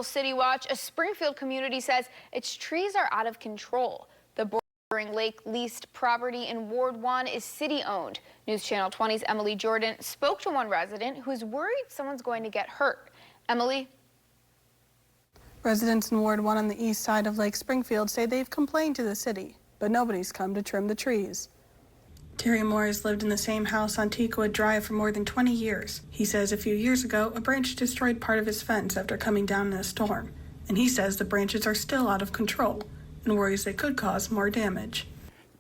City Watch, a Springfield community says its trees are out of control. The bordering lake leased property in Ward 1 is city-owned. News Channel 20's Emily Jordan spoke to one resident who's worried someone's going to get hurt. Emily? Residents in Ward 1 on the east side of Lake Springfield say they've complained to the city, but nobody's come to trim the trees. Terry Moore has lived in the same house on Teakwood Drive for more than 20 years. He says a few years ago, a branch destroyed part of his fence after coming down in a storm. And he says the branches are still out of control and worries they could cause more damage.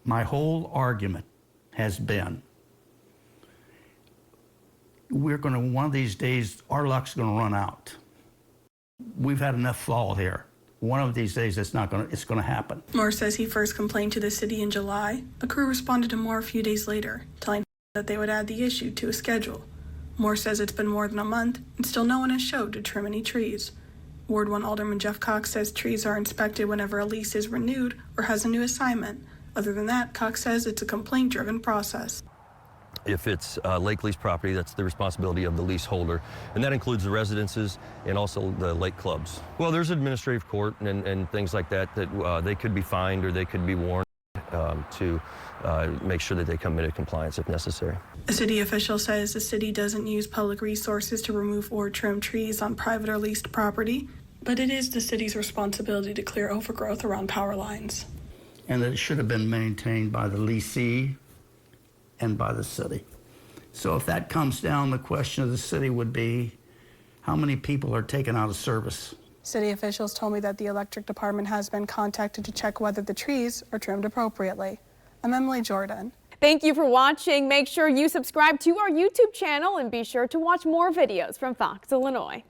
My whole argument has been, one of these days, our luck's gonna run out. We've had enough fall here. One of these days, it's gonna happen. Moore says he first complained to the city in July. A crew responded to Moore a few days later, telling him that they would add the issue to a schedule. Moore says it's been more than a month and still no one has showed to trim any trees. Ward 1 Alderman Jeff Cox says trees are inspected whenever a lease is renewed or has a new assignment. Other than that, Cox says it's a complaint-driven process. If it's lake lease property, that's the responsibility of the leaseholder, and that includes the residences and also the lake clubs. Well, there's administrative court and things like that they could be fined or they could be warned to make sure that they come into compliance if necessary. A city official says the city doesn't use public resources to remove or trim trees on private or leased property, but it is the city's responsibility to clear overgrowth around power lines. And that it should have been maintained by the leasee and by the city. So if that comes down, the question of the city would be, how many people are taken out of service? City officials told me that the electric department has been contacted to check whether the trees are trimmed appropriately. I'm Emily Jordan. Thank you for watching. Make sure you subscribe to our YouTube channel and be sure to watch more videos from Fox, Illinois.